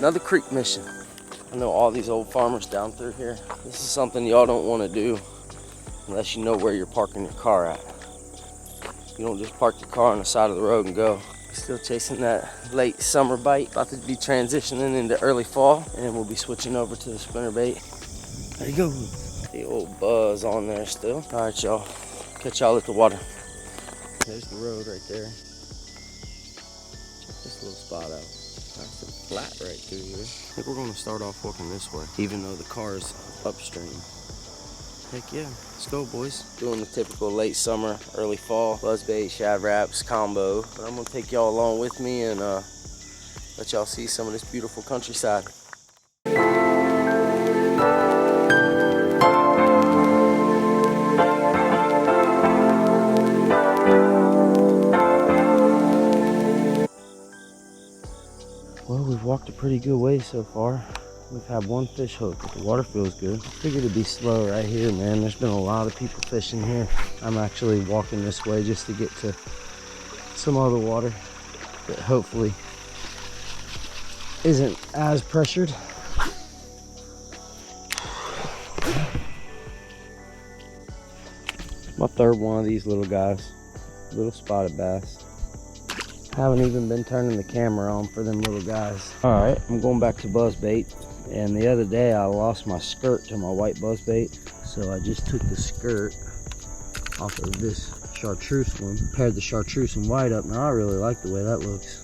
Another creek mission. I know all these old farmers down through here. This is something y'all don't want to do unless you know where you're parking your car at. You don't just park your car on the side of the road and go. Still chasing that late summer bite. About to be transitioning into early fall, and then we'll be switching over to the spinnerbait. There you go. The old buzz on there still. All right, y'all. Catch y'all at the water. There's the road right there. Check this little spot out. Nice and flat right through here. I think we're gonna start off walking this way, even though the car is upstream. Heck yeah, let's go, boys. Doing the typical late summer, early fall buzzbait, shad wraps combo. But I'm gonna take y'all along with me and let y'all see some of this beautiful countryside. Well, we've walked a pretty good way so far. We've had one fish hook, but the water feels good. I figured it'd be slow right here, man. There's been a lot of people fishing here. I'm actually walking this way just to get to some other water that hopefully isn't as pressured. My third one of these little guys, little spotted bass. Haven't even been turning the camera on for them little guys. All right, I'm going back to buzzbait. And the other day I lost my skirt to my white buzzbait. So I just took the skirt off of this chartreuse one, paired the chartreuse and white up. Now I really like the way that looks.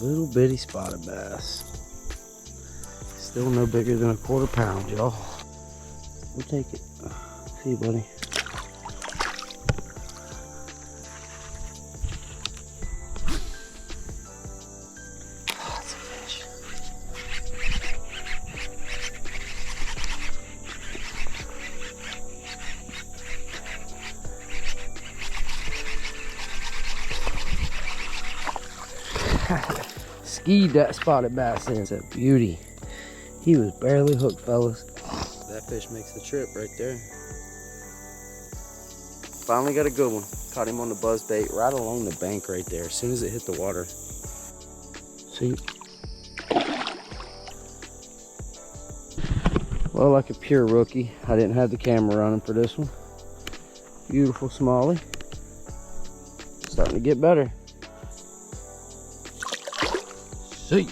Little bitty spotted bass. Still no bigger than a 1/4 pound, y'all. We'll take it. See you, buddy. That's a fish. Skied that spotted bass in. It's a beauty. He was barely hooked, fellas. That fish makes the trip right there. Finally got a good one. Caught him on the buzzbait right along the bank right there as soon as it hit the water. See? Well, like a pure rookie, I didn't have the camera running for this one. Beautiful smallie. Starting to get better. See?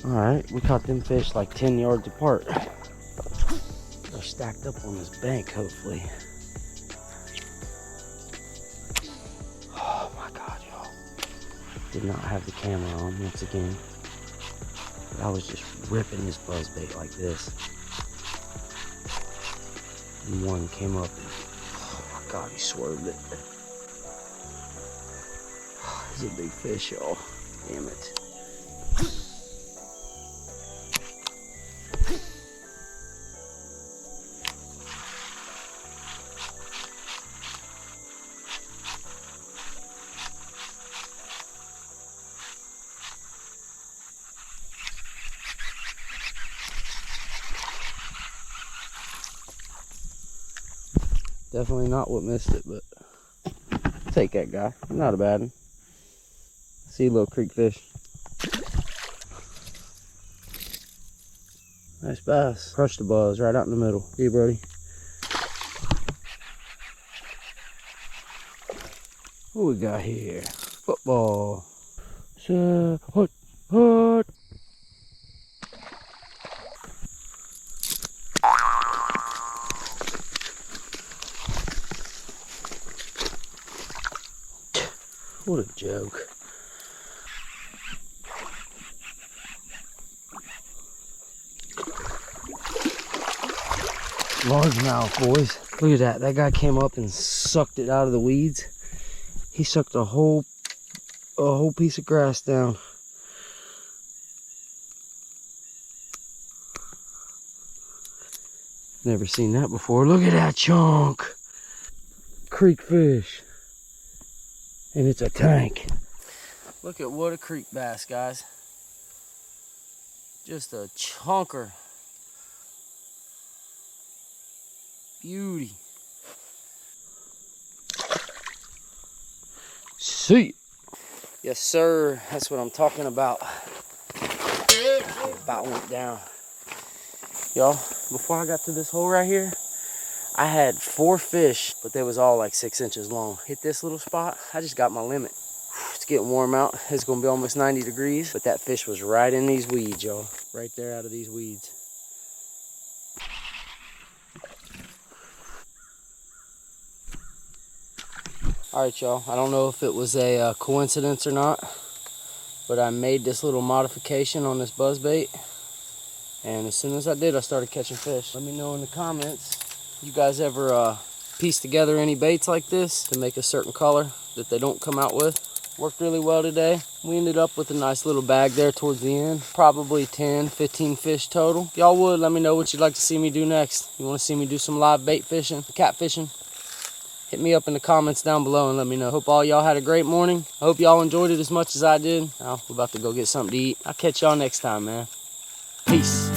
Alright, we caught them fish like 10 yards apart. They're stacked up on this bank, hopefully. Oh my god, y'all. Did not have the camera on once again. But I was just ripping this buzzbait like this. And one came up and, oh my god, he swerved it. He's a big fish, y'all. Damn it. Definitely not what missed it, but I'll take that guy. Not a bad one. See, little creek fish. Nice bass. Crushed the buzz right out in the middle. See, Brody. What we got here? Football. Hut. What a joke. Largemouth, boys. Look at that. That guy came up and sucked it out of the weeds. He sucked a whole piece of grass down. Never seen that before. Look at that chunk. Creek fish. And it's a tank. Look at what a creek bass, guys. Just a chunker. Beauty. See. Yes, sir. That's what I'm talking about. About went down. Y'all, before I got to this hole right here, I had 4 fish, but they was all like 6 inches long. Hit this little spot, I just got my limit. It's getting warm out. It's gonna be almost 90 degrees, but that fish was right in these weeds, y'all. Right there out of these weeds. All right, y'all, I don't know if it was a coincidence or not, but I made this little modification on this buzzbait, and as soon as I did, I started catching fish. Let me know in the comments, you guys ever piece together any baits like this to make a certain color that they don't come out with? Worked really well today. We ended up with a nice little bag there towards the end. Probably 10, 15 fish total. If y'all would, let me know what you'd like to see me do next. You want to see me do some live bait fishing, cat fishing? Hit me up in the comments down below and let me know. Hope all y'all had a great morning. I hope y'all enjoyed it as much as I did. Now, we're about to go get something to eat. I'll catch y'all next time, man. Peace.